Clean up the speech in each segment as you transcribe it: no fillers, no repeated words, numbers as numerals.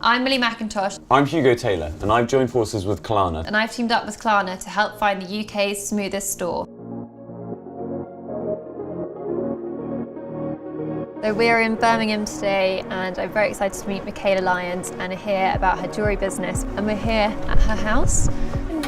I'm Millie Mackintosh. I'm Hugo Taylor, and I've joined forces with Klarna. And I've teamed up with Klarna to help find the UK's smoothest store. So we're in Birmingham today, and I'm very excited to meet Mikaela Lyons and hear about her jewellery business. And we're here at her house.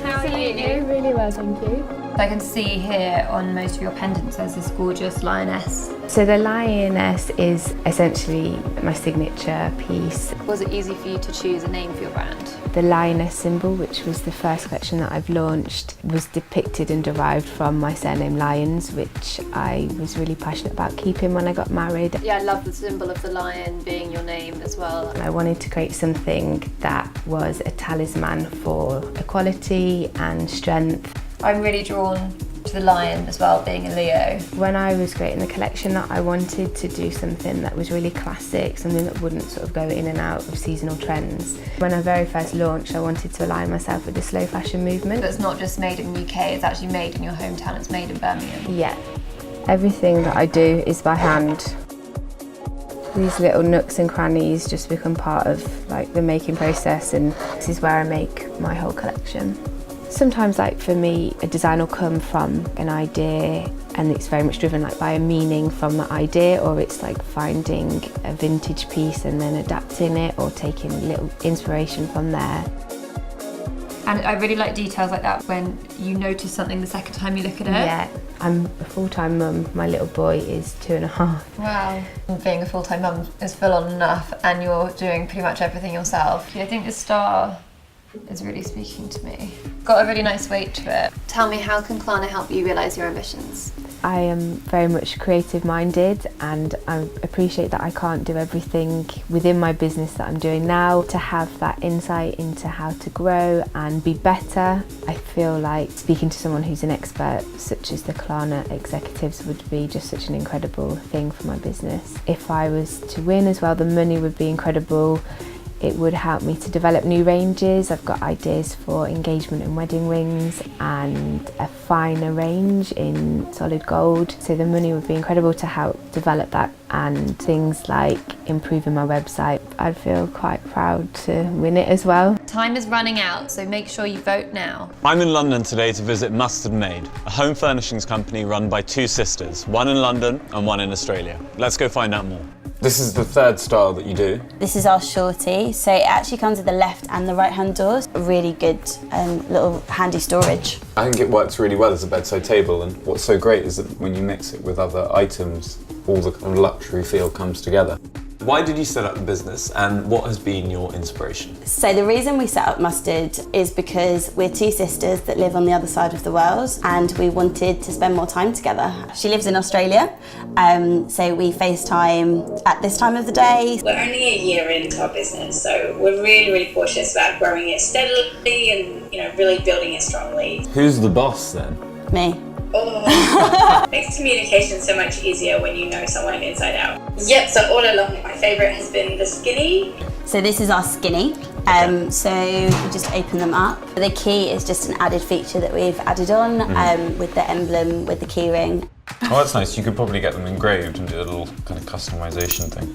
How are you? Really well, thank you. I can see here on most of your pendants there's this gorgeous lioness. So the lioness is essentially my signature piece. Was it easy for you to choose a name for your brand? The lioness symbol, which was the first collection that I've launched, was depicted and derived from my surname Lyons, which I was really passionate about keeping when I got married. Yeah, I love the symbol of the lion being your name as well. I wanted to create something that was a talisman for equality and strength. I'm really drawn to the lion as well, being a Leo. When I was creating the collection, I wanted to do something that was really classic, something that wouldn't sort of go in and out of seasonal trends. When I very first launched, I wanted to align myself with the slow fashion movement. But it's not just made in the UK, it's actually made in your hometown, it's made in Birmingham. Yeah. Everything that I do is by hand. These little nooks and crannies just become part of like the making process, and this is where I make my whole collection. Sometimes, like for me, a design will come from an idea and it's very much driven like by a meaning from that idea, or it's like finding a vintage piece and then adapting it or taking a little inspiration from there. And I really like details like that when you notice something the second time you look at it. Yeah, I'm a full-time mum. My little boy is 2.5. Wow. Being a full-time mum is full on enough, and you're doing pretty much everything yourself. I think the star is really speaking to me. Got a really nice weight to it. Tell me, how can Klarna help you realise your ambitions? I am very much creative minded, and I appreciate that I can't do everything within my business that I'm doing now. To have that insight into how to grow and be better, I feel like speaking to someone who's an expert such as the Klarna executives would be just such an incredible thing for my business. If I was to win as well, the money would be incredible. It would help me to develop new ranges. I've got ideas for engagement and wedding rings and a finer range in solid gold. So the money would be incredible to help develop that, and things like improving my website. I'd feel quite proud to win it as well. Time is running out, so make sure you vote now. I'm in London today to visit Mustard Made, a home furnishings company run by two sisters, one in London and one in Australia. Let's go find out more. This is the third style that you do. This is our shorty, so it actually comes with the left and the right hand doors. A really good little handy storage. I think it works really well as a bedside table, and what's so great is that when you mix it with other items, all the kind of luxury feel comes together. Why did you set up the business, and what has been your inspiration? So the reason we set up Mustard is because we're two sisters that live on the other side of the world, and we wanted to spend more time together. She lives in Australia, so we FaceTime at this time of the day. We're only a year into our business, so we're really cautious about growing it steadily and really building it strongly. Who's the boss then? Me. Oh, makes communication so much easier when you know someone inside out. Yep, so all along my favourite has been the skinny. So this is our skinny. So you just open them up. The key is just an added feature that we've added on with the emblem, with the key ring. Oh, that's nice. You could probably get them engraved and do a little kind of customization thing.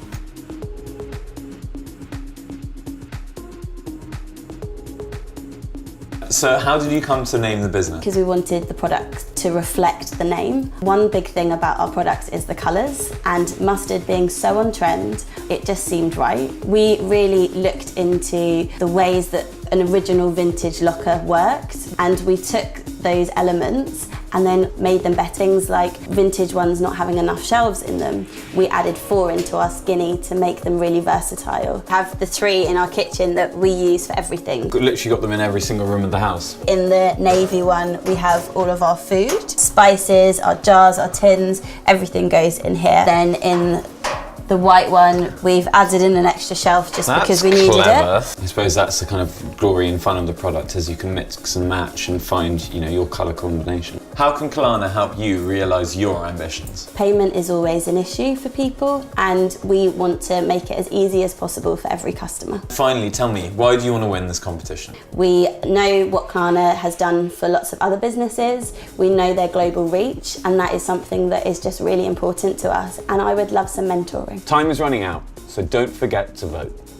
So how did you come to name the business? Because we wanted the product to reflect the name. One big thing about our products is the colours, and mustard being so on trend, it just seemed right. We really looked into the ways that an original vintage locker worked, and we took those elements and then made them better. Things like vintage ones not having enough shelves in them. We added 4 into our skinny to make them really versatile. We have the 3 in our kitchen that we use for everything. Literally got them in every single room of the house. In the navy one, we have all of our food, spices, our jars, our tins, everything goes in here. Then in the white one, we've added in an extra shelf just because we needed clever. it. I suppose that's the kind of glory and fun of the product, is you can mix and match and find, your colour combination. How can Klarna help you realise your ambitions? Payment is always an issue for people, and we want to make it as easy as possible for every customer. Finally, tell me, why do you want to win this competition? We know what Klarna has done for lots of other businesses. We know their global reach, and that is something that is just really important to us, and I would love some mentoring. Time is running out, so don't forget to vote.